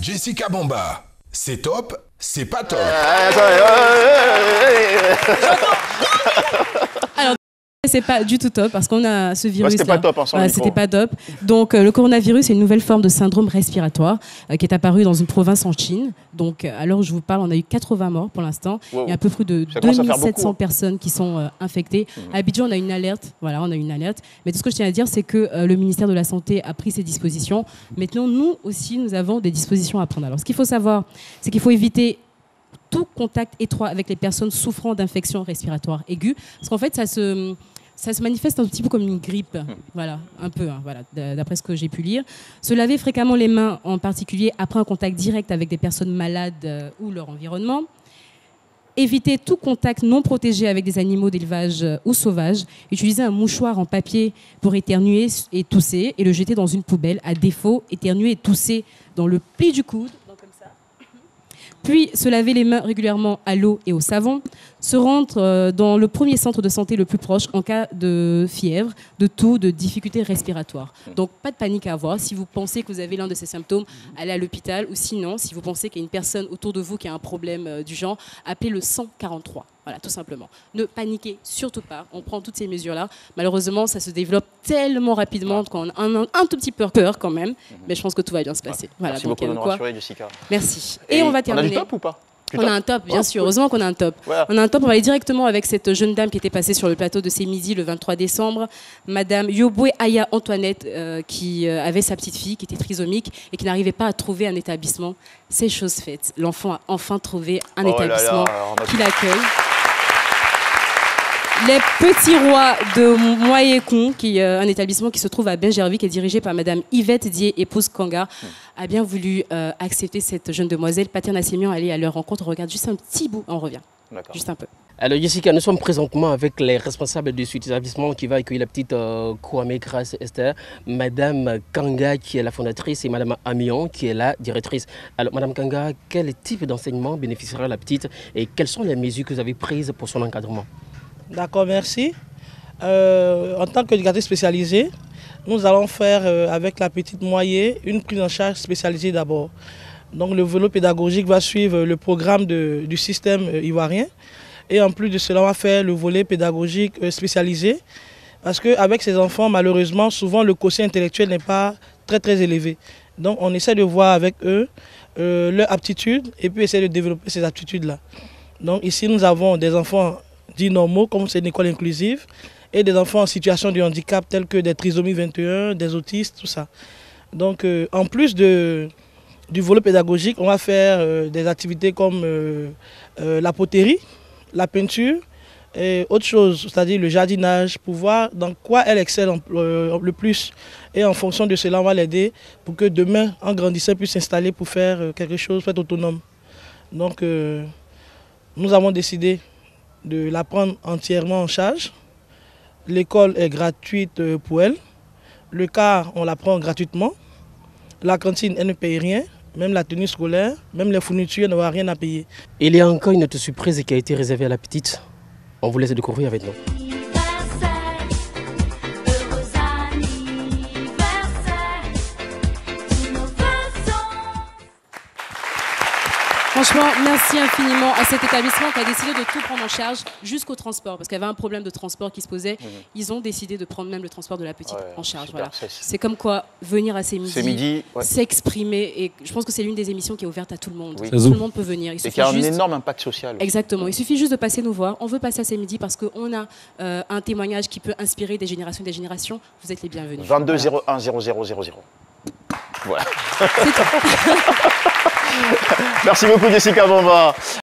Jessica Bomba, c'est top, c'est pas top. Alors, c'est pas du tout top parce qu'on a ce virus. C'était pas top, hein, sans le micro. C'était pas top. Donc, le coronavirus est une nouvelle forme de syndrome respiratoire qui est apparue dans une province en Chine. Donc, à l'heure où je vous parle, on a eu 80 morts pour l'instant. Wow. Il y a à peu près de Ça commence à faire 2700 beaucoup, hein. personnes qui sont infectées. À Abidjan, on a une alerte. Voilà, on a une alerte. Mais tout ce que je tiens à dire, c'est que le ministère de la Santé a pris ses dispositions. Maintenant, nous aussi, nous avons des dispositions à prendre. Alors, ce qu'il faut savoir, c'est qu'il faut éviter tout contact étroit avec les personnes souffrant d'infections respiratoires aiguës. Parce qu'en fait, ça se manifeste un petit peu comme une grippe. Voilà, un peu, hein, voilà, d'après ce que j'ai pu lire. Se laver fréquemment les mains, en particulier après un contact direct avec des personnes malades ou leur environnement. Éviter tout contact non protégé avec des animaux d'élevage ou sauvages. Utiliser un mouchoir en papier pour éternuer et tousser et le jeter dans une poubelle. À défaut, éternuer et tousser dans le pli du coude. Puis se laver les mains régulièrement à l'eau et au savon. Se rendre dans le premier centre de santé le plus proche en cas de fièvre, de toux, de difficultés respiratoires. Donc pas de panique à avoir. Si vous pensez que vous avez l'un de ces symptômes, allez à l'hôpital. Ou sinon, si vous pensez qu'il y a une personne autour de vous qui a un problème du genre, appelez le 143. Voilà, tout simplement. Ne paniquez surtout pas. On prend toutes ces mesures-là. Malheureusement, ça se développe tellement rapidement qu'on a un tout petit peu peur quand même. Mais je pense que tout va bien se passer. Voilà, Merci donc, beaucoup de nous rassurer, Jessica. Merci. Et on va terminer. On a du top ou pas? On a un top, bien sûr. Heureusement qu'on a un top. Voilà. On a un top. On va aller directement avec cette jeune dame qui était passée sur le plateau de C'est Midi le 23 décembre. Madame Yoboué Aya Antoinette, qui avait sa petite fille, qui était trisomique et qui n'arrivait pas à trouver un établissement. C'est chose faite. L'enfant a enfin trouvé un établissement qui l'accueille. Les Petits Rois de Moyekon, qui est un établissement qui se trouve à Benjervik, qui est dirigé par Madame Yvette Dié, épouse Kanga, a bien voulu accepter cette jeune demoiselle. Pater Nassimian allait à leur rencontre. On regarde juste un petit bout, on revient. Juste un peu. Alors Jessica, nous sommes présentement avec les responsables de cet établissement qui va accueillir la petite Kwame Grace Esther, Madame Kanga qui est la fondatrice et Madame Amion qui est la directrice. Alors Madame Kanga, quel type d'enseignement bénéficiera la petite et quelles sont les mesures que vous avez prises pour son encadrement? D'accord, merci. En tant qu'éducatrice spécialisée, nous allons faire avec la petite Moyé une prise en charge spécialisée d'abord. Donc le volet pédagogique va suivre le programme du système ivoirien. Et en plus de cela, on va faire le volet pédagogique spécialisé. Parce qu'avec ces enfants, malheureusement, souvent le quotient intellectuel n'est pas très élevé. Donc on essaie de voir avec eux leurs aptitudes et puis essayer de développer ces aptitudes-là. Donc ici, nous avons des enfants dits normaux, comme c'est une école inclusive, et des enfants en situation de handicap tels que des trisomies 21, des autistes, tout ça. Donc en plus du volet pédagogique, on va faire des activités comme la poterie, la peinture et autre chose, c'est-à-dire le jardinage, pour voir dans quoi elle excelle le plus. Et en fonction de cela, on va l'aider pour que demain, en grandissant, elle puisse s'installer pour faire quelque chose, pour être autonome. Donc nous avons décidé de la prendre entièrement en charge. L'école est gratuite pour elle. Le car, on la prend gratuitement. La cantine, elle ne paye rien. Même la tenue scolaire, même les fournitures, elle n'aura rien à payer. Il y a encore une autre surprise qui a été réservée à la petite. On vous laisse découvrir avec nous. Franchement, merci infiniment à cet établissement qui a décidé de tout prendre en charge jusqu'au transport. Parce qu'il y avait un problème de transport qui se posait. Ils ont décidé de prendre même le transport de la petite en charge. Voilà. C'est comme quoi venir à C'est Midi, s'exprimer. Et je pense que c'est l'une des émissions qui est ouverte à tout le monde. Tout le monde peut venir. Et qui a un énorme impact social. Exactement. Il suffit juste de passer nous voir. On veut passer à C'est Midi parce qu'on a un témoignage qui peut inspirer des générations et des générations. Vous êtes les bienvenus. 22 01 00 00. Voilà. C'est tout. Merci beaucoup Jessica Bomba.